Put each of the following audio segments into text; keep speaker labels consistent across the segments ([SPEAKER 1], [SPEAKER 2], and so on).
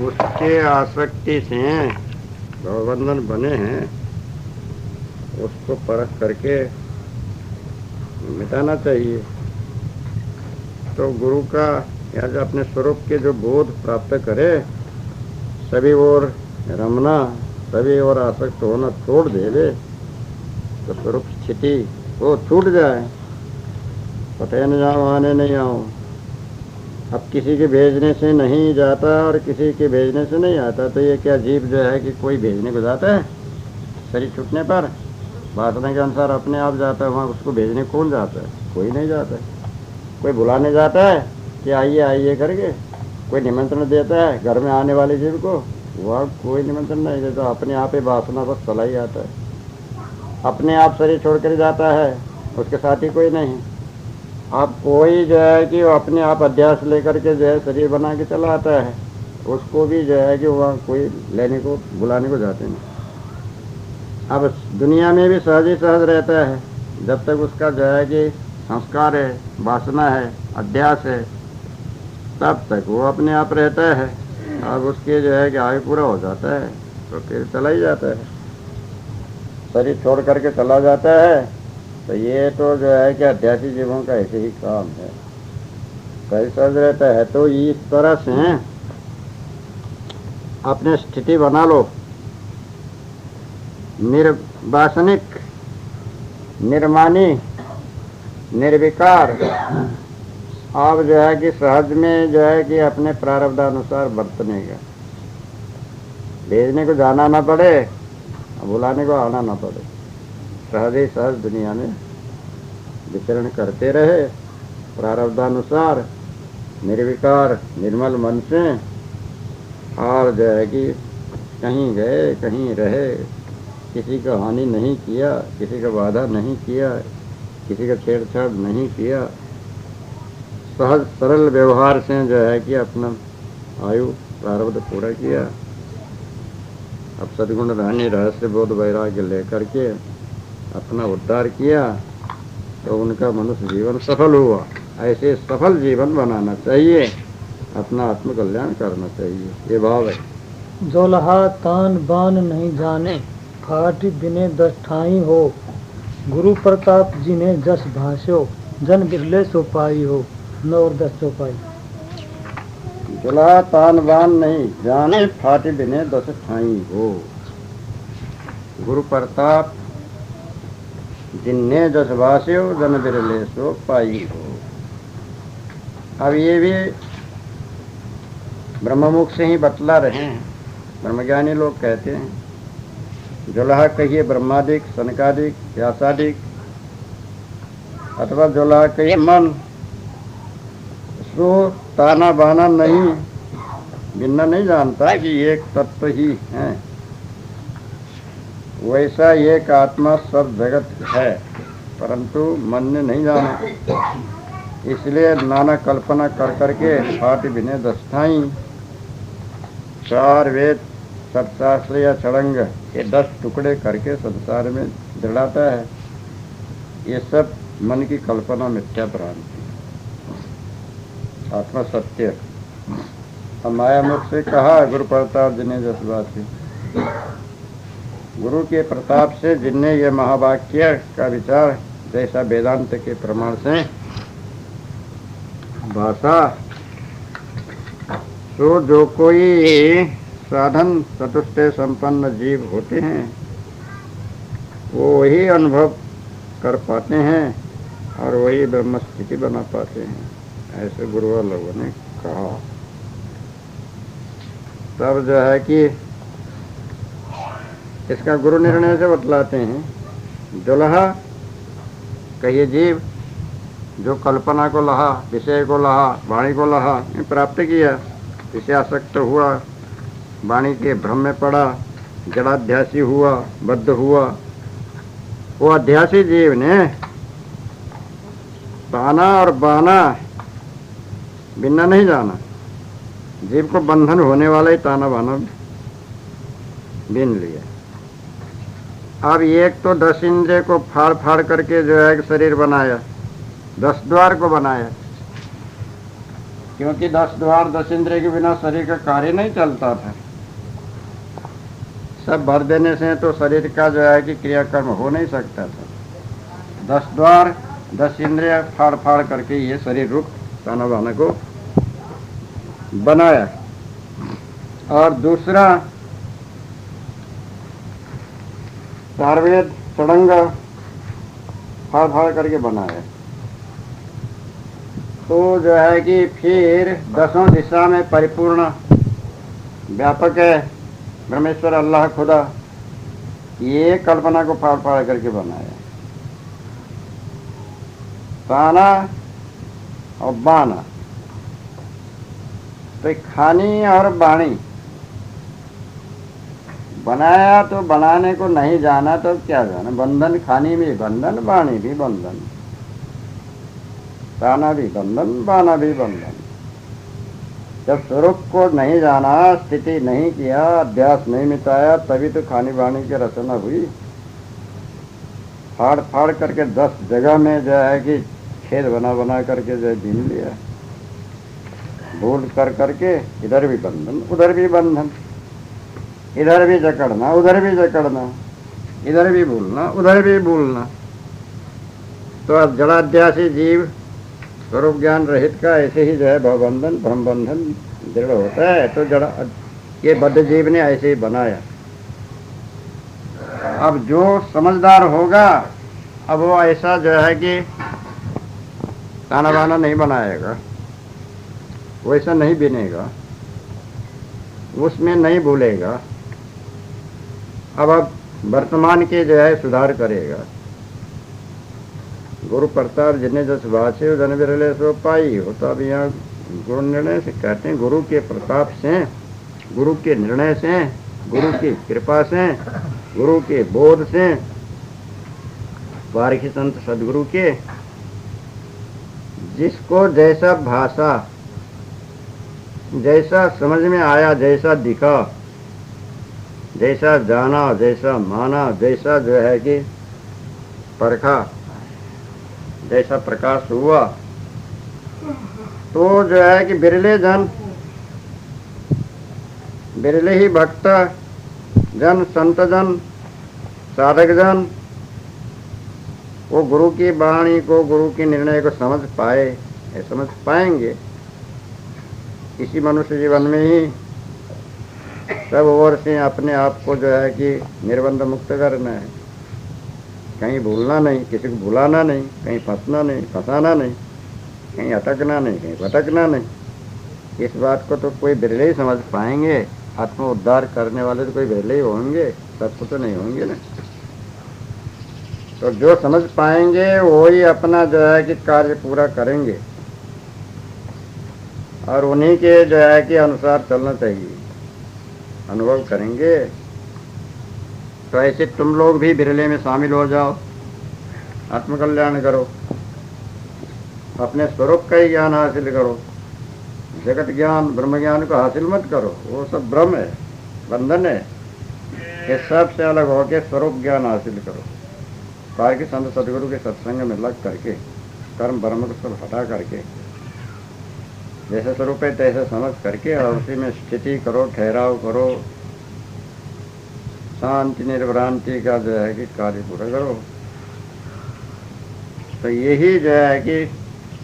[SPEAKER 1] उसके आसक्ति से भवबंधन बने हैं, उसको परख करके मिटाना चाहिए। तो गुरु का या जो अपने स्वरूप के जो बोध प्राप्त करे, सभी ओर रमना, सभी ओर आसक्त होना छोड़ दे तो स्वरूप स्थिति वो छूट जाए। पते न जाओ आने नहीं आओ। अब किसी के भेजने से नहीं जाता और किसी के भेजने से नहीं आता, तो ये क्या जीव जो है कि कोई भेजने को जाता है? शरीर छूटने पर वासना के अनुसार अपने आप जाता है, वहाँ उसको भेजने कौन जाता है? कोई नहीं जाता है। कोई बुलाने जाता है कि आइए आइए करके, कोई निमंत्रण देता है घर में आने वाले जीव को, वह कोई निमंत्रण नहीं देता। अपने आप ही वासना बस चला ही आता है, अपने आप शरीर छोड़ कर जाता है, उसके साथ ही कोई नहीं। अब कोई जो है कि वो अपने आप अध्यास लेकर के जो है शरीर बना के चला आता है, उसको भी जो है कि वहाँ कोई लेने को बुलाने को जाते नहीं। अब दुनिया में भी सहज ही सहज रहता है, जब तक उसका जो है कि संस्कार है, वासना है, अध्यास है, तब तक वो अपने आप रहता है। अब उसके जो है कि आयु पूरा हो जाता है तो फिर चला ही जाता है, शरीर छोड़ करके चला जाता है। तो ये तो जो है कि अध्यासी जीवों का ऐसे ही काम है, सही सहज रहता है। तो इस तरह से अपनी स्थिति बना लो, निर्वासनिक, निर्मानी, निर्विकार। आप जो है कि सहज में जो है कि अपने प्रारब्धानुसार बरतने का, भेजने को जाना ना पड़े, बुलाने को आना ना पड़े, सहज ही सहज दुनिया में विचरण करते रहे प्रारब्धानुसार, निर्विकार निर्मल मन से। और जो है कि कहीं गए कहीं रहे, किसी का हानि नहीं किया, किसी का बाधा नहीं किया, किसी का छेड़छाड़ नहीं किया, सहज सरल व्यवहार से जो है कि अपना आयु प्रारब्ध पूरा किया। अब सद्गुण रानी रहस्य बोध वैराग्य लेकर के अपना उद्धार किया, तो उनका मनुष्य जीवन सफल हुआ। ऐसे सफल जीवन बनाना चाहिए, अपना आत्मकल्याण करना चाहिए, ये भाव है।
[SPEAKER 2] जोलहा तान बान नहीं जाने, फाट बिने दस ठाई हो। गुरु प्रताप जी ने जस भाष्यो, जन बिरले सो पाई हो। 9 और 10 चौपाई।
[SPEAKER 1] जोलहा तान बान नहीं जाने, फाट बिने दस ठाई हो। गुरु प्रताप जिन्ने जस भाष्यो, जन बिरले सो पाई हो। अब ये भी ब्रह्ममुख से ही बतला रहे हैं, ब्रह्मज्ञानी लोग कहते हैं। जोलहा कहिए ब्रह्मादिक, सनकादिक, व्यासादिक, अथवा जोलहा कहिए मन, सो ताना बाना नहीं, भिन्न नहीं जानता कि एक तत्व ही है। वैसा एक आत्मा सब जगत है, परंतु मन ने नहीं जाना, इसलिए नाना कल्पना कर करके फाट बिने दस्थाई, 4 वेद, 7 शास्त्र या षडंग, ये 10 टुकड़े करके संसार में दृढ़ाता है। ये सब मन की कल्पना, मिथ्या भ्रांति, आत्मा सत्य। अब माया मुख से कहा गुरु प्रताप जिन्हें जस बात, गुरु के प्रताप से जिनने ये महावाक्य का विचार जैसा वेदांत के प्रमाण से भाषा, तो जो कोई साधन चतुष्टय संपन्न जीव होते हैं, वो वही अनुभव कर पाते हैं और वही ब्रह्म स्थिति बना पाते हैं, ऐसे गुरुवर लोगों ने कहा। तब जो है कि इसका गुरु निर्णय से बतलाते हैं। जोलहा कहिए जीव जो कल्पना को लहा, विषय को लहा, वाणी को लहा, प्राप्त किया, विषयासक्त हुआ, वाणी के भ्रम में पड़ा, जड़ाध्यासी हुआ, बद्ध हुआ, वो अध्यासी जीव ने ताना और बाना बिना नहीं जाना। जीव को बंधन होने वाला ही ताना बाना बीन लिया। अब एक तो 10 इंद्रिय को फाड़ फाड़ करके जो है शरीर बनाया, 10 द्वार को बनाया, क्योंकि 10 द्वार 10 इंद्रिय के बिना शरीर का कार्य नहीं चलता था। सब भर देने से तो शरीर का जो है कि क्रियाकर्म हो नहीं सकता था। 10 द्वार 10 इंद्रिय फाड़ फाड़ करके ये शरीर रूप ताना बाना को बनाया। और दूसरा चारवेद षडंग फाड़ फाड़ करके बनाया। तो जो है कि फिर 10 दिशा में परिपूर्ण व्यापक है ब्रह्मेश्वर अल्लाह खुदा, ये कल्पना को फाड़ फाड़ करके बनाया। ताना और बाना, तो खानी और बाणी बनाया। तो बनाने को नहीं जाना तो क्या जाना। बंधन, खानी भी बंधन, बाणी भी बंधन, ताना भी बंधन, बाना भी बंधन। जब स्वरूप को नहीं जाना, स्थिति नहीं किया, अभ्यास नहीं मिटाया, तभी तो खानी बाणी की रचना हुई। फाड़ फाड़ करके 10 जगह में जो है कि खेत बना बना करके जो बीन लिया। भूल कर करके इधर भी बंधन उधर भी बंधन, इधर भी जकड़ना उधर भी जकड़ना, इधर भी भूलना उधर भी भूलना। तो अब जड़ाध्यासी जीव स्वरूप ज्ञान रहित का ऐसे ही जो है भवबंधन भ्रम बंधन दृढ़ होता है। तो जड़ा ये बद्ध जीव ने ऐसे ही बनाया। अब जो समझदार होगा, अब वो ऐसा जो है कि ताना बाना नहीं बनाएगा, वैसा नहीं बिनेगा, उसमें नहीं भूलेगा। अब वर्तमान के जो है सुधार करेगा। गुरु प्रताप जिन्हें जस भाषे जन बिरले सो पाई हो। तो अब यहाँ गुरु निर्णय से कहते हैं, गुरु के प्रताप से, गुरु के निर्णय से, गुरु की कृपा से, गुरु के बोध से, पारखी संत सदगुरु के, जिसको जैसा भाषा, जैसा समझ में आया, जैसा दिखा, जैसा जाना, जैसा माना, जैसा जो है कि परखा, जैसा प्रकाश हुआ, तो जो है कि बिरले जन, बिरले ही भक्त जन, संत जन, साधक जन वो गुरु की वाणी को, गुरु के निर्णय को समझ पाए, समझ पाएंगे। इसी मनुष्य जीवन में ही सब ओर से अपने आप को जो है कि निर्बंध मुक्त करना है। कहीं भूलना नहीं, किसी को भुलाना नहीं, कहीं फंसना नहीं, फंसाना नहीं, कहीं अटकना नहीं, कहीं भटकना नहीं। इस बात को तो कोई बिरले ही समझ पाएंगे। आत्म उद्धार करने वाले तो कोई बिरले ही होंगे, सबको तो नहीं होंगे ना। तो जो समझ पाएंगे वो ही अपना जो है कि कार्य पूरा करेंगे, और उन्हीं के जो है कि अनुसार चलना चाहिए, अनुभव करेंगे। तो ऐसे तुम लोग भी बिरले में शामिल हो जाओ, आत्मकल्याण करो, अपने स्वरूप का ही ज्ञान हासिल करो। जगत ज्ञान ब्रह्म ज्ञान को हासिल मत करो, वो सब भ्रम है, बंधन है। ये सबसे अलग होकर स्वरूप ज्ञान हासिल करो। पार के संत सदगुरु के सत्संग में लग करके कर्म ब्रह्म को सब हटा करके जैसे स्वरूप है तैसे समझ करके और उसी में स्थिति करो, ठहराव करो, शांति निर्भ्रांति का जो है कि कार्य पूरा करो। तो यही जो है कि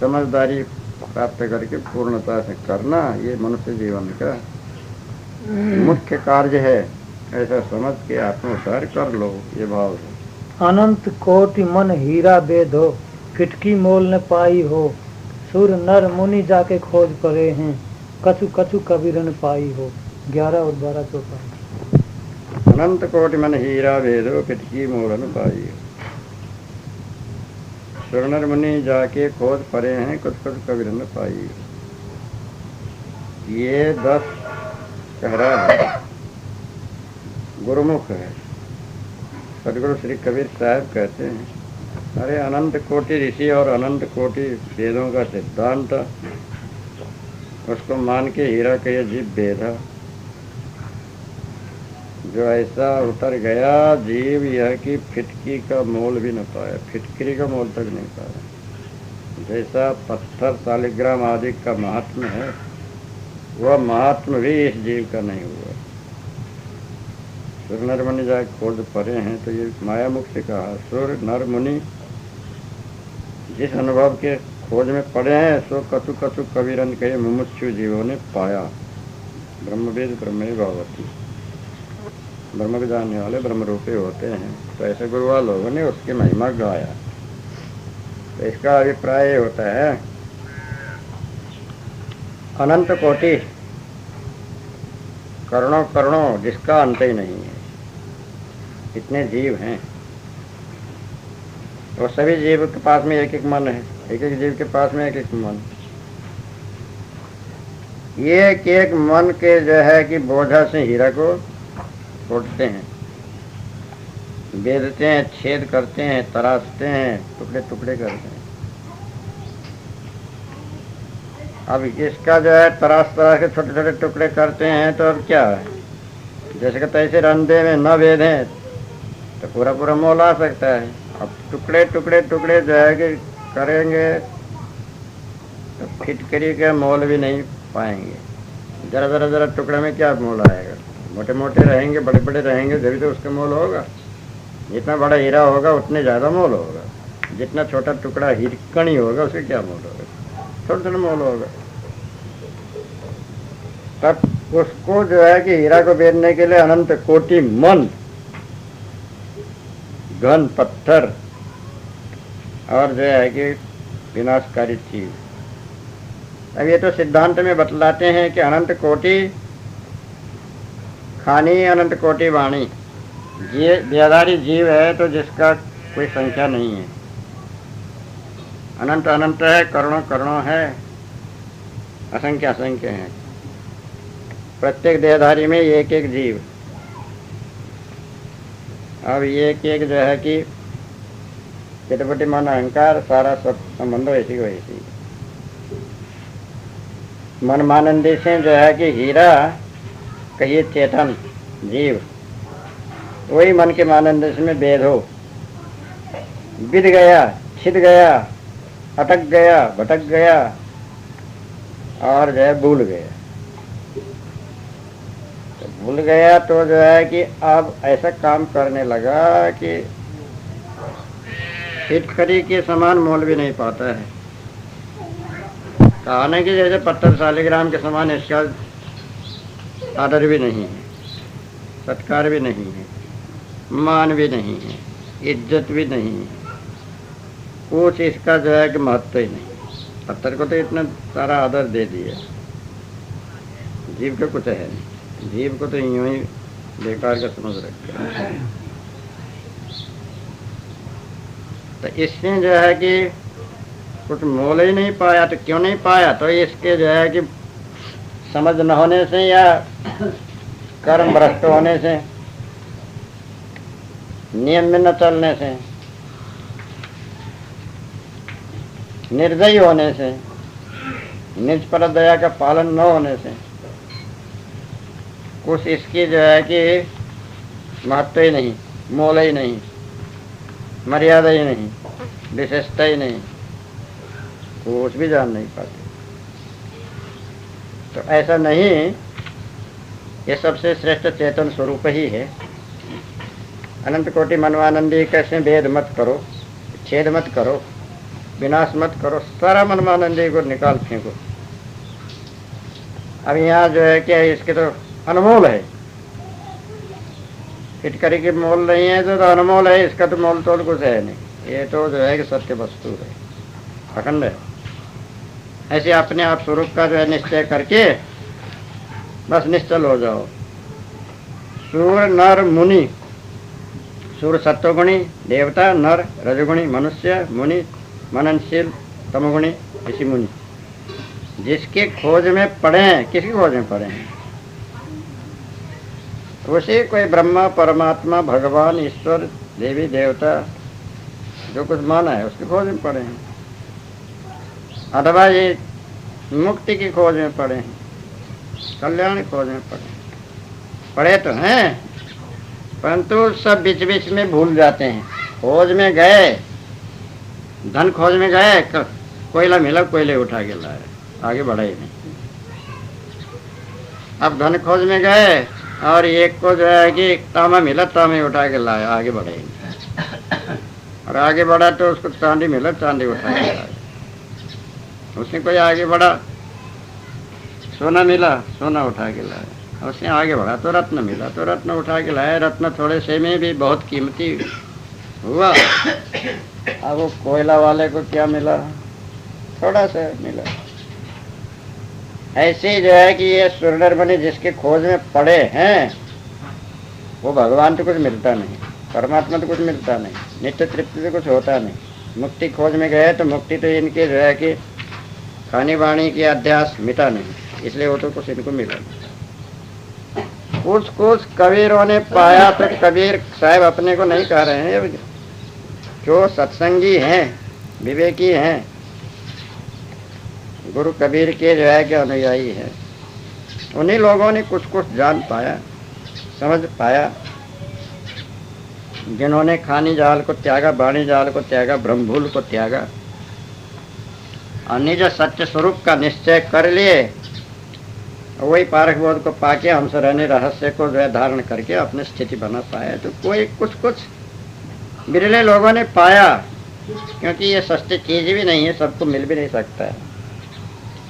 [SPEAKER 1] समझदारी प्राप्त करके पूर्णता से करना, ये मनुष्य जीवन का मुख्य कार्य है। ऐसा समझ के आत्मोद्धार कर लो, ये भाव है।
[SPEAKER 2] अनंत कोटि मन हीरा बेद हो, किटकी मोल न पाई हो। सुर नर मुनि जाके खोज करे हैं, कछु कछु कबीर न पाई हो। 11 और 12 चौपाई।
[SPEAKER 1] अनंत कोटि मन हीरा भेदो, किटकी मोल न पाई हो। सुर नर मुनि जाके खोज परे हैं, कुछ कुछ कबीर न पाई हो। ये 10 कह रहा है, गुरुमुख है। सदगुरु श्री कबीर साहब कहते हैं, अरे अनंत कोटि ऋषि और अनंत कोटि वेदों का सिद्धांत, उसको मान के हीरा का ये जीव बेधा। जो ऐसा उतर गया जीव, यह कि फिटकी का मोल भी न पाया, फिटकरी का मोल तक नहीं पाया। जैसा पत्थर शालिग्राम आदि का महात्म है, वह महात्म भी इस जीव का नहीं हुआ। सुर नर मुनि जाए खोज परे हैं, तो ये माया मुख से कहा। सुर नर मुनि जिस अनुभव के खोज में पड़े हैं, सो कछु कछु कबीरन कहे मुमुक्षु जीवों ने पाया। ब्रह्मवेद ब्रह्मे भगवती, ब्रह्म को जानने वाले ब्रह्म रूपी होते हैं। तो ऐसे गुरुआ लोगों ने उसकी महिमा गाया। तो इसका अभिप्राय होता है, अनंत कोटि करोड़ों करोड़ों जिसका अंत ही नहीं है, इतने जीव हैं। और सभी जीव के पास में एक एक मन है, एक एक जीव के पास में एक एक मन। ये एक मन के जो है कि बोझा से हीरा को तोड़ते हैं, बेधते हैं, छेद करते हैं, तराशते हैं, टुकड़े टुकड़े करते हैं। अब इसका जो है तराश के छोटे छोटे टुकड़े करते हैं, तो अब क्या है, जैसे कि तैसे रंधे में न बेधें तो पूरा पूरा मोल आ सकता है। अब टुकड़े टुकड़े टुकड़े जो है कि करेंगे तो फिटकरी का मोल भी नहीं पाएंगे। जरा जरा जरा टुकड़े में क्या मोल आएगा? मोटे मोटे रहेंगे, बड़े बड़े रहेंगे, जब तो उसका मोल होगा। जितना बड़ा हीरा होगा उतने ज़्यादा मोल होगा, जितना छोटा टुकड़ा हिरकणी होगा उसका क्या मोल होगा? थोड़ा थोड़ा मोल होगा। तब उसको जो है कि हीरा को बेचने के लिए अनंत कोटि मन, घन पत्थर और जो है कि विनाशकारी चीज। अब ये तो सिद्धांत में बतलाते हैं कि अनंत कोटि खानी, अनंत कोटि वाणी। देहधारी जीव है तो जिसका कोई संख्या नहीं है, अनंत अनंत है, करोड़ों करोड़ों है, असंख्य असंख्य है। प्रत्येक देहधारी में एक एक जीव। अब एक एक जो है कि चिटपटी मन अहंकार, सारा सब संबंध वैसी वैसी। मन मानंदी से जो है कि हीरा कहिए चेतन जीव, वही मन के मानंदी से में भेद हो, बिद गया, छिद गया, अटक गया, भटक गया और जो है भूल गया। तो भूल गया तो जो है कि अब ऐसा काम करने लगा कि फिटकरी के समान मोल भी नहीं पाता है। कहा ना कि जैसे पत्थर शालिग्राम के समान इसका आदर भी नहीं है, सत्कार भी नहीं है, मान भी नहीं है, इज्जत भी नहीं है, कुछ इसका जो है कि महत्व ही नहीं। पत्थर को तो इतना सारा आदर दे दिया, जीव का कुछ है नहीं। जीव को तो यूं ही बेकार का समझ रखा है। तो इसने जो है कि कुछ मोल ही नहीं पाया। तो क्यों नहीं पाया? तो इसके जो है कि समझ न होने से या कर्म भ्रष्ट होने से, नियम में न चलने से, निर्दयी होने से, निज पर दया का पालन न होने से, कुछ इसकी जो है कि महत्व ही नहीं, मोल ही नहीं, मर्यादा ही नहीं, विशेषता ही नहीं, कुछ भी जान नहीं पाते। तो ऐसा नहीं, ये सबसे श्रेष्ठ चेतन स्वरूप ही है। अनंत कोटि मनवानंदी कैसे भेद मत करो, छेद मत करो, विनाश मत करो, सारा मनवानंदी को निकाल फेंको। अब यहाँ जो है क्या, इसके तो अनमोल है, फिटकरी की मोल नहीं है तो अनमोल है, इसका तो मोल तोल कुछ है नहीं। ये तो जो है कि सत्य वस्तु है, अखंड है। ऐसे अपने आप स्वरूप का जो है निश्चय करके बस निश्चल हो जाओ। सूर नर मुनि, सूर सत्वगुणी देवता, नर रजगुणी मनुष्य, मुनि मननशील तमगुणी ऋषि मुनि, जिसके खोज में पड़े हैं। किसकी खोज में पड़े हैं? उसी कोई ब्रह्मा परमात्मा भगवान ईश्वर देवी देवता जो कुछ माना है उसकी खोज में पड़े हैं, अथवा ये मुक्ति की खोज में पड़े हैं, कल्याण की खोज में पड़े तो हैं, परंतु सब बीच बीच में भूल जाते हैं। खोज में गए, धन खोज में गए, कोयला मिला, कोयले उठा के लाए, आगे बढ़ा ही नहीं। अब धन खोज में गए और एक को जो है कि तांबा मिला, तांबे उठा के लाए, आगे बढ़ा ही नहीं। और आगे बढ़ा तो उसको चांदी मिला, चांदी उठा के लाए। उसने कोई आगे बढ़ा, सोना मिला, सोना उठा के लाया। उसने आगे बढ़ा तो रत्न मिला, तो रत्न उठा के लाया। रत्न थोड़े से में भी बहुत कीमती हुआ। अब वो कोयला वाले को क्या मिला? थोड़ा सा मिला। ऐसे जो है कि ये सुरनर बने जिसके खोज में पड़े हैं, वो भगवान तो कुछ मिलता नहीं, परमात्मा तो कुछ मिलता नहीं, नित्य तृप्ति तो कुछ होता नहीं। मुक्ति खोज में गए तो मुक्ति तो इनके जो है कि खानी बाणी की अध्यास मिटा नहीं, इसलिए वो तो कुछ इनको मिला नहीं। कुछ कुछ कबीरों ने पाया, तो कबीर साहब अपने को नहीं कह रहे हैं, जो सत्संगी हैं, विवेकी हैं, गुरु कबीर के जो है कि अनुयायी हैं, उन्हीं लोगों ने कुछ कुछ जान पाया, समझ पाया। जिन्होंने खानी जाल को त्यागा, बाणी जाल को त्यागा, ब्रह्मभूल को त्यागा और निज सत्य स्वरूप का निश्चय कर लिए, वही पारख बोध को पाके हमस रहने रहस्य को जो है धारण करके अपनी स्थिति बना पाया। तो कोई कुछ कुछ बिरले लोगों ने पाया, क्योंकि ये सस्ती चीज भी नहीं है, सबको मिल भी नहीं सकता है।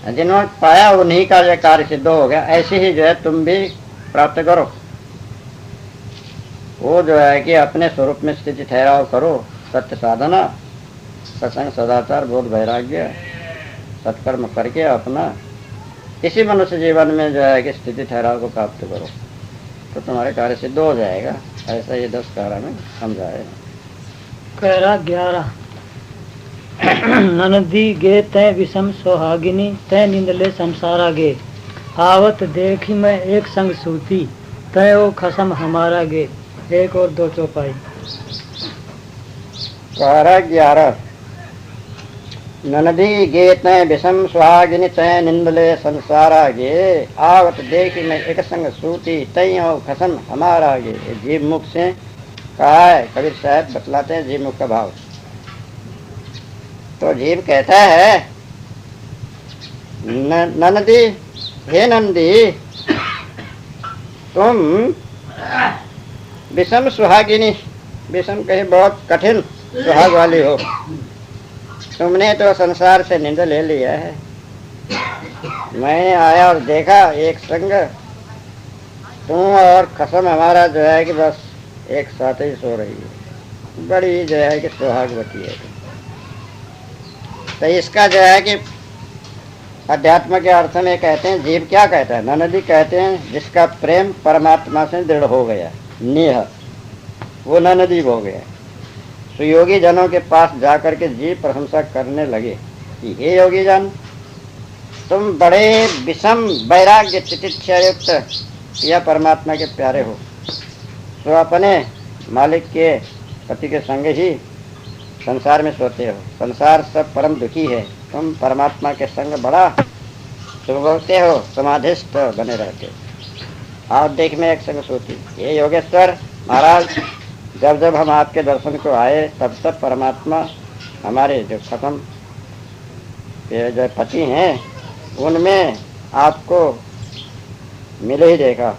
[SPEAKER 1] जिन्होंने पाया उन्हीं का जो कार्य सिद्ध हो गया। ऐसे ही जो है तुम भी प्राप्त करो, वो जो है कि अपने स्वरूप में स्थिति ठहराव करो। सत्य साधना, सत्संग, सदाचार, बोध, वैराग्य, सत्कर्म करके अपना इसी मनुष्य जीवन में जो है कि स्थिति ठहराव को प्राप्त करो, तो तुम्हारे कार्य सिद्ध हो जाएगा। ऐसा ये 10 कारा में समझाए।
[SPEAKER 2] कहरा 11 ननदी गे तय विषम सोहागिनी, तय निंदले संसारा गे। आवत देखी मैं एक संग सूती, तय ओ खसम हमारा गे। 1 और 2 चौपाई।
[SPEAKER 1] कहरा 11 ननदी गे तय विषम सुहागिनी, तय निंदले संसारा गे। आवत देखी मैं एक संग सूती, तय ओ खसम हमारा गे। जीव मुख से कहा है, कबीर साहब बतलाते हैं जीव मुख का भाव। तो जीव कहता है, नंदी, हे नंदी, तुम विषम सुहागिनी, विषम कहे बहुत कठिन सुहाग वाली हो, तुमने तो संसार से निंदा ले लिया है। मैंने आया और देखा एक संग तुम और खसम हमारा जो है कि बस एक साथ ही सो रही है, बड़ी जो है कि सुहागवती है। तो इसका जो है कि अध्यात्म के अर्थ में कहते हैं, जीव क्या कहता है? ननदी कहते हैं जिसका प्रेम परमात्मा से दृढ़ हो गया, नेह, वो ननदी हो गया। सुयोगी जनों के पास जाकर के जीव प्रशंसा करने लगे कि हे योगी जन, तुम बड़े विषम वैराग्य चिकित्सा युक्त या परमात्मा के प्यारे हो, तो अपने मालिक के पति के संग ही संसार में सोते हो। संसार सब परम दुखी है, तुम परमात्मा के संग बड़ा सुख भोगते हो, समाधिस्थ बने रहते हो। आप देख में एक संग सोती। ये योगेश्वर महाराज, जब जब हम आपके दर्शन को आए तब तब परमात्मा हमारे जो खत्म जो पति हैं उनमें आपको मिले ही देखा,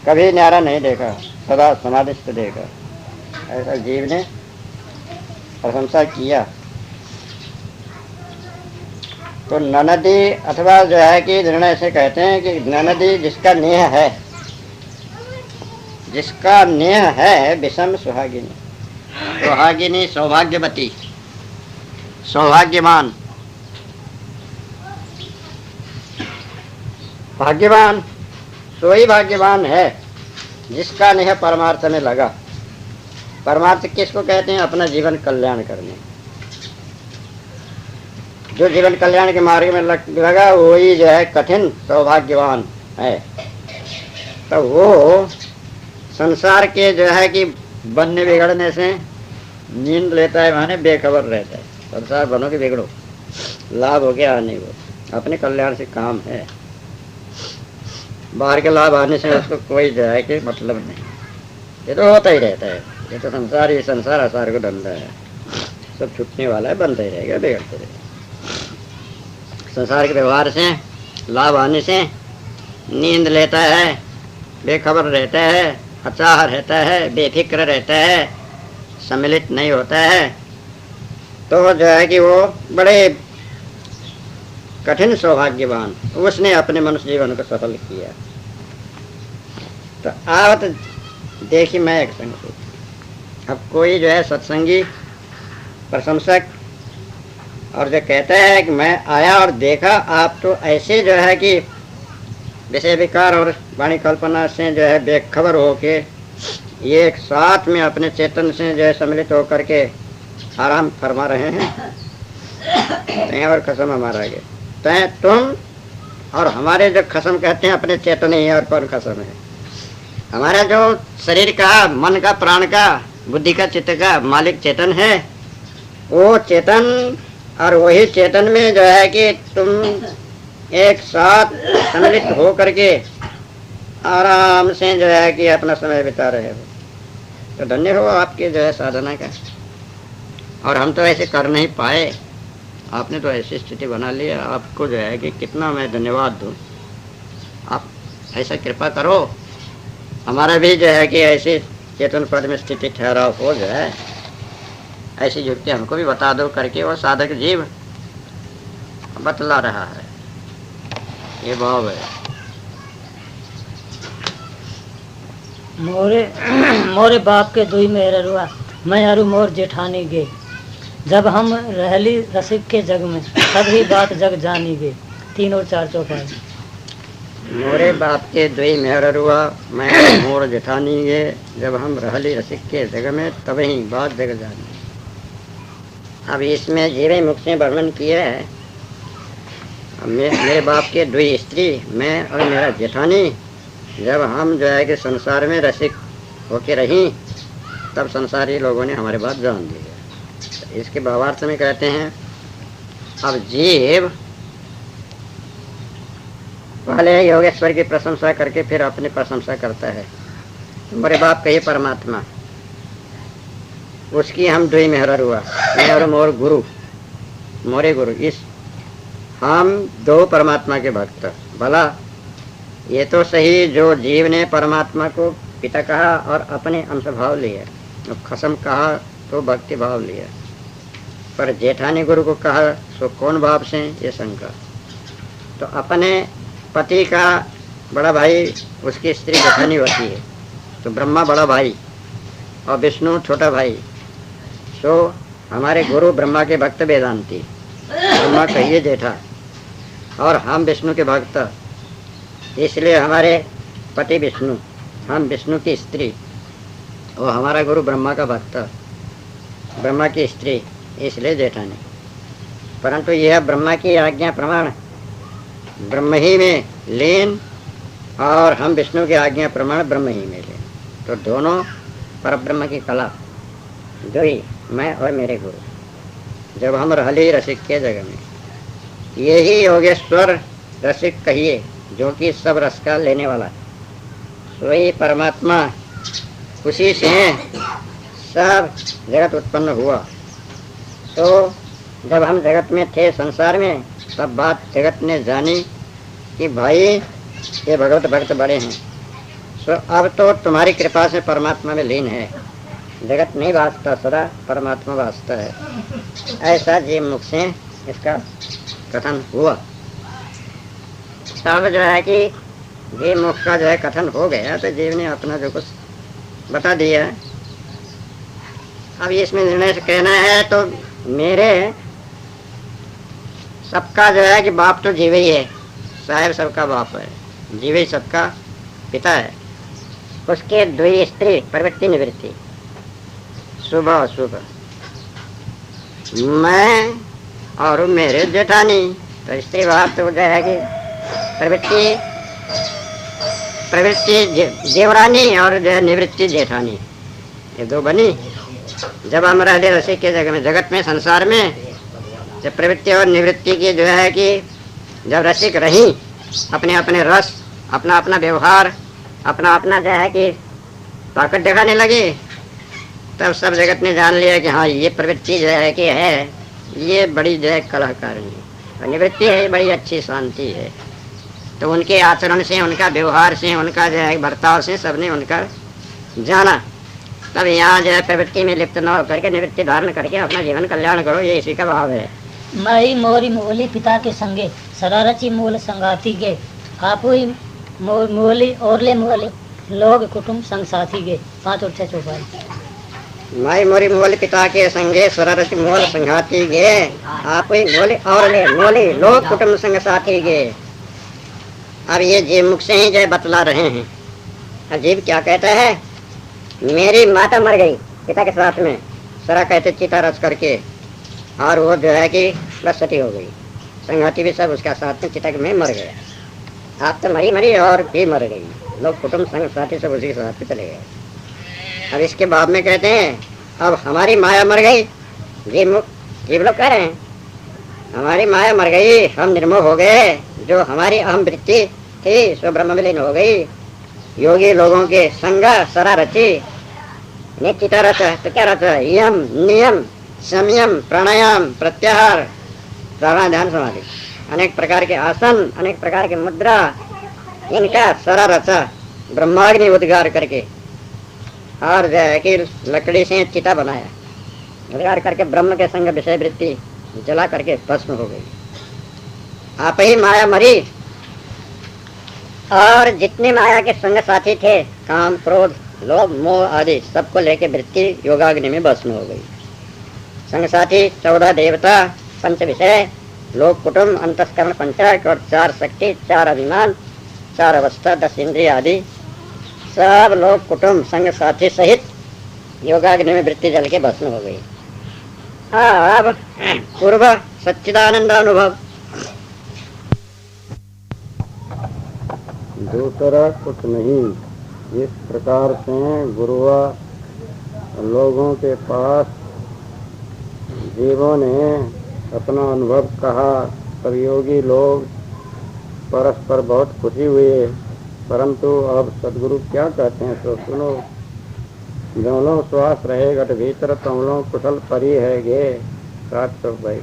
[SPEAKER 1] कभी न्यारा नहीं देखा, सदा समाधिस्थ देखा। ऐसा जीव ने प्रशंसा किया। तो ननदी अथवा जो है कि निर्णय से कहते हैं कि ननदी जिसका नेह है, जिसका नेह है विषम सुहागिनी, सुहागिनी सौभाग्यवती, सौभाग्यवान, भाग्यवान, सोई भाग्यवान है जिसका नेह परमार्थ में लगा। परमार्थ किसको कहते हैं? अपना जीवन कल्याण करने। जो जीवन कल्याण के मार्ग में लगा वही जो है कठिन सौभाग्यवान है। तो वो संसार के जो है कि बनने बिगड़ने से नींद लेता है, माने बेखबर रहता है। संसार बनो कि बिगड़ो, लाभ हो गया आने को, अपने कल्याण से काम है। बाहर के लाभ आने से उसको कोई जो है कि मतलब नहीं, ये तो होता ही रहता है। ये तो संसार, ये संसार आसार को धंधा है, सब छूटने वाला है, बनता ही रहेगा, बिगड़ते रहेगा। संसार के व्यवहार से, लाभ आने से नींद लेता है, बेखबर रहता है, अचाह रहता है, बेफिक्र रहता है, सम्मिलित नहीं होता है, तो जो है कि वो बड़े कठिन सौभाग्यवान, उसने अपने मनुष्य जीवन को सफल किया। तो आप देखिए, मैं एक संग, अब कोई जो है सत्संगी प्रशंसक और जो कहता है कि मैं आया और देखा, आप तो ऐसे जो है कि विषय विकार और वाणी कल्पना से जो है बेखबर होके ये एक साथ में अपने चेतन से जो है सम्मिलित होकर के आराम फरमा रहे हैं। तय और कसम हमारा आगे, तय तुम और हमारे जो खसम कहते हैं अपने चेतन ही है, और कौन खसम है? हमारा जो शरीर का, मन का, प्राण का, बुद्धि का, चित्त का मालिक चेतन है, वो चेतन और वही चेतन में जो है कि तुम एक साथ सम्मिलित हो करके आराम से जो है कि अपना समय बिता रहे हो। तो धन्य हो आपके जो है साधना का। और हम तो ऐसे कर नहीं पाए, आपने तो ऐसी स्थिति बना ली, आपको जो है कि कितना मैं धन्यवाद दूं। आप ऐसा कृपा करो, हमारा भी जो है कि ऐसी चेतन पद में स्थिति ठहराव हो जाए, ऐसी युक्ति हमको भी बता दो करके वो साधक जीव बतला रहा है। ये भाव है।
[SPEAKER 2] मोरे बाप के दुई में रुआ, मैं अरु मोर जेठानी गे, जब हम रहली रसिक के जग में, तब ही बात जग जानी गे। 3 और 4 चौपाई।
[SPEAKER 1] मोरे बाप के दुई मेहर रुआ, मैं मोर जेठानी गे, जब हम रहली रसिक के जग में, तब ही बात जग जानी। अब इसमें जीवे मुख से वर्णन किया है, मेरे बाप के दुई स्त्री, मैं और मेरा जेठानी, जब हम जो है कि संसार में रसिक होके रही, तब संसारी लोगों ने हमारे बात जान ली है। इसके भावार्थ में कहते हैं, अब जीव पहले योगेश्वर की प्रशंसा करके फिर अपनी प्रशंसा करता है। मेरे बाप कहिए परमात्मा, उसकी हम दुई मेहर हुआ, मैं और मोर गुरु, मोरे गुरु, इस हम 2 परमात्मा के भक्त। भला ये तो सही, जो जीव ने परमात्मा को पिता कहा और अपने अंश भाव लिया, और खसम कहा तो भक्ति भाव लिया, पर जेठानी गुरु को कहा सो कौन भाव से, ये शंका। तो अपने पति का बड़ा भाई उसकी स्त्री जेठानी होती है, तो ब्रह्मा बड़ा भाई और विष्णु छोटा भाई। सो हमारे गुरु ब्रह्मा के भक्त वेदांती, ब्रह्मा कहिए जेठा, और हम विष्णु के भक्त, इसलिए हमारे पति विष्णु, हम विष्णु की स्त्री, और हमारा गुरु ब्रह्मा का भक्त, ब्रह्मा की स्त्री, इसलिए जेठानी। परंतु यह ब्रह्मा की आज्ञा प्रमाण ब्रह्म ही में लीन, और हम विष्णु की आज्ञा प्रमाण ब्रह्म ही में लीन। तो दोनों परब्रह्म की कला, जो ही मैं और मेरे गुरु, जब हम रहली रसिक के जगह में, यही योगेश्वर रसिक कहिए, जो कि सब रस का लेने वाला है, वही परमात्मा, उसी से सब जगत उत्पन्न हुआ। तो जब हम जगत में थे, संसार में, तब बात जगत ने जानी कि भाई ये भगवत भक्त बड़े हैं। सो अब तो तुम्हारी कृपा से परमात्मा में लीन है, जगत नहीं वास्ता, सदा परमात्मा वास्ता है। ऐसा जीव मुख से इसका कथन हुआ। तब जो है कि जीव मुख का जो है कथन हो गया, तो जीव ने अपना जो कुछ बता दिया। अब इसमें निर्णय से कहना है, तो मेरे सबका जो है कि बाप तो जीव ही है, साहेब सबका बाप है, जीव ही सबका पिता है। उसके 2 स्त्री, प्रवृत्ति निवृत्ति, शुभ अशुभ, मैं और मेरे जेठानी। तो स्त्री भाव तो जो है कि प्रवृत्ति देवरानी और जो है निवृत्ति जेठानी, ये 2 बनी। जब हम रहते रसिक के जगह में, जगत में, संसार में, जब प्रवृत्ति और निवृत्ति की जो है कि जब रसिक रही, अपने अपने रस, अपना अपना व्यवहार, अपना अपना जो है कि ताकत दिखाने लगी, तब सब जगत ने जान लिया कि हाँ, ये प्रवृत्ति जो है कि है, ये बड़ी जो है कलाकारिणी,
[SPEAKER 3] और निवृत्ति है बड़ी अच्छी शांति है। तो उनके आचरण से, उनका व्यवहार से, उनका जो है बर्ताव से सबने उनका जाना। तब यहाँ जो है प्रवृत्ति में लिप्त न होकर के निवृत्ति धारण करके अपना जीवन कल्याण करो, ये इसी का भाव है।
[SPEAKER 4] माई मोरी मोली पिता के संगे सरारची मूल संगाती गे आप ही मोली ओरले मोले लोग कुटुंब संग साथी गे 5 और 6 चौपाई।
[SPEAKER 3] माई मोरी मोल पिता के संगे सरारची मोल संगाती गे आप ही मोली ओरले मोली लोग कुटुंब संग साथी गे। अब ये जीव मुख से ही जो बतला रहे हैं। अजीब क्या कहता है, मेरी माता मर गई पिता के साथ में, सरा कहते चिता रच करके, और वो जो है कि बस सती हो गई, संगाती भी सब उसका साथ में चिता में मर गया। आप तो मरी और भी मर गई, लोग कुटुंब संग साथी सब उसी के साथ में चले गए। अब इसके बाद में कहते हैं अब हमारी माया मर गई, जीव लोग कह रहे हैं हमारी माया मर गई, हम निर्मोह हो गए, जो हमारी अहम वृत्ति थी सो ब्रह्म विलीन हो गई। योगी लोगों के संग सरा रची निश्चित रच, तो क्या रच, यम नियम संयम प्राणायाम प्रत्याहार श्रवण ध्यान समाधि, अनेक प्रकार के आसन, अनेक प्रकार के मुद्रा, इनका सरा रचा ब्रह्माग्नि उद्गार करके, और जो है कि लकड़ी से चिता बनाया, उद्गार करके ब्रह्म के संग विषय वृत्ति जला करके भस्म हो गई। आप ही माया मरी, और जितने माया के संग साथी थे काम क्रोध लोभ मोह आदि सबको लेके वृत्ति योगाग्नि में भस्म हो गई। संग साथी 14 देवता, 5 विषय, लोक कुटुंब, अंतस्करण पंचायत और 4 शक्ति, 4 अभिमान, 4 अवस्था, 10 इंद्रिय आदि सब लोग कुटुंब संग साथी सहित योगाग्नि में वृत्ति जल के भस्म हो गई। अब पूर्व सच्चिदानंद अनुभव।
[SPEAKER 1] दूसरा कुछ नहीं, इस प्रकार से गुरुआ लोगों के पास जीवों ने अपना अनुभव कहा। सब योगी लोग परस्पर बहुत खुशी हुए, परंतु अब सदगुरु क्या कहते हैं तो सुनो। दोनों श्वास रहे घट भीतर तमलों कुशल परी है गे 700 भाई।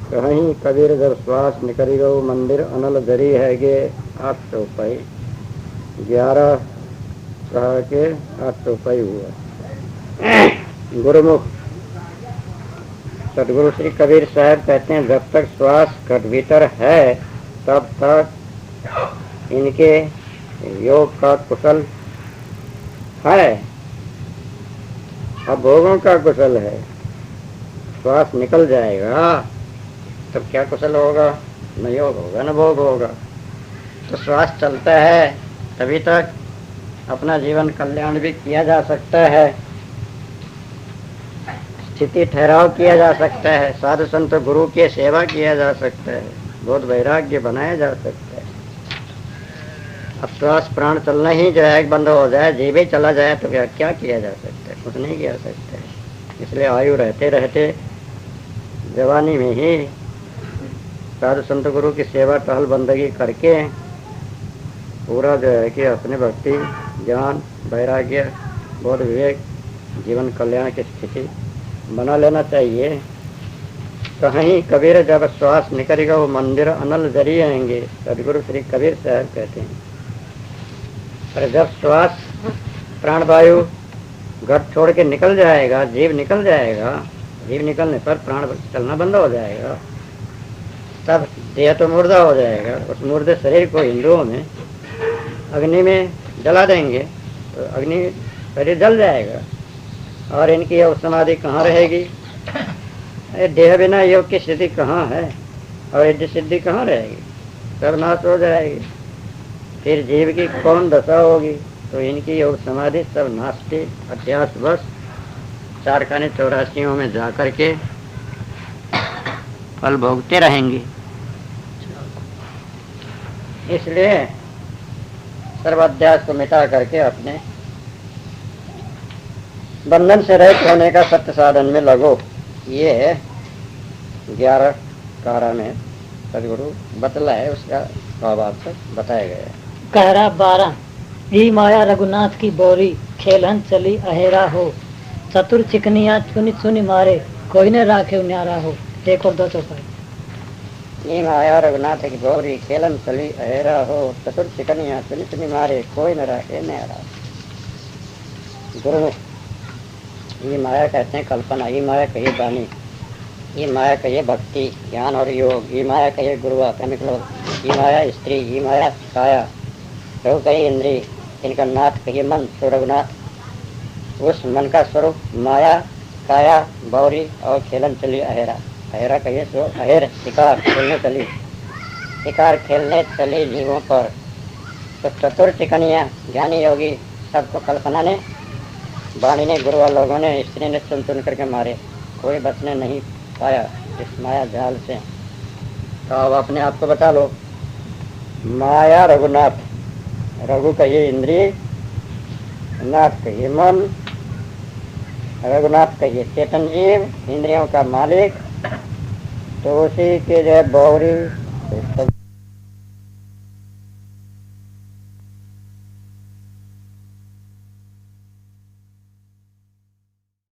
[SPEAKER 1] कहीं कबीर जब श्वास निकली गो मंदिर अनल जरी है गे 800 पाई। 11 कहा के 800 पाई हुआ। गुरुमुख सदगुरु श्री कबीर साहब कहते हैं जब तक श्वास घट भीतर है तब तक इनके योग का कुशल है। अब भोगों का कुशल है, श्वास निकल जाएगा तब क्या कुशल होगा, न योग होगा न भोग होगा। तो श्वास चलता है तभी तक अपना जीवन कल्याण भी किया जा सकता है, स्थिति ठहराव किया जा सकता है, साधु संत गुरु की सेवा किया जा सकता है, बहुत वैराग्य बनाया जा सकता है। अब श्वास प्राण चलना ही जो है बंद हो जाए, जीव ही चला जाए तो क्या किया जा सकता है, कुछ नहीं किया सकता है। इसलिए आयु रहते रहते जवानी में ही साधु संत गुरु की सेवा टहल बंदगी करके पूरा जो है कि अपने भक्ति ज्ञान वैराग्य बोध विवेक जीवन कल्याण की स्थिति बना लेना चाहिए। कहीं कबीर जब श्वास निकलेगा वो मंदिर अनल जरी आएंगे, सदगुरु श्री कबीर साहब कहते हैं। पर जब श्वास प्राणवायु घट छोड़ के निकल जाएगा, जीव निकल जाएगा, जीव निकलने पर प्राण चलना बंद हो जाएगा, तब देह तो मुर्दा हो जाएगा। उस मुर्दे शरीर को हिंदुओं में अग्नि में जला देंगे तो अग्नि शरीर जल जाएगा और इनकी योग समाधि कहाँ रहेगी। देह बिना योग की स्थिति कहाँ है और यज्ञ सिद्धि कहाँ रहेगी, सब नाश हो जाएगी। फिर जीव की कौन दशा होगी, तो इनकी योग समाधि सब नास्ती अध्यास बस 4 खाने 84 में जा करके फल भोगते रहेंगे। इसलिए सर्वाध्यास को मिटा करके अपने बंधन से रहित होने का सत्य साधन में लगो। ये है 11 कारा में सदगुरु बतला है, उसका भावार्थ बताया गया है।
[SPEAKER 4] कहरा 12 ही माया रघुनाथ की बोरी खेलन चली अहेरा हो, चतुर चिकनिया चुनी चुनी मारे कोई न राखे न्यारा हो। 1 और 2 चौपाई।
[SPEAKER 3] ये माया रघुनाथ की गौरी खेलन चली अहेरा हो चतुर चिकनिया चली चली मारे कोई न रहे न हरा। गुरु ये माया कहते हैं कल्पना, ये माया कहिए वाणी, ये माया कहिए भक्ति ज्ञान और योग, ये माया कहिए गुरुआ केमिकल, ये माया स्त्री, ये माया काया, रघु कहिए इंद्री, इनका नाथ कहिए मन। तो रघुनाथ उस मन का स्वरूप माया काया बौरी और खेलन चली अहेरा। अहेरा कहिए सो अहेर शिकार खेलने चली, शिकार खेलने चली जीवों पर। तो चतुर चिकनिया ज्ञानी योगी सबको कल्पना ने वाणी ने गुरु लोगों ने स्त्री ने चुन चुन करके मारे, कोई बचने नहीं पाया इस माया जाल से। तो अब अपने आप को बता लो, माया रघुनाथ, रघु कहिए इंद्री, नाथ कहिए मन, रघुनाथ कहिए चेतन जीव इंद्रियों का मालिक। तो उसी के जो बौरी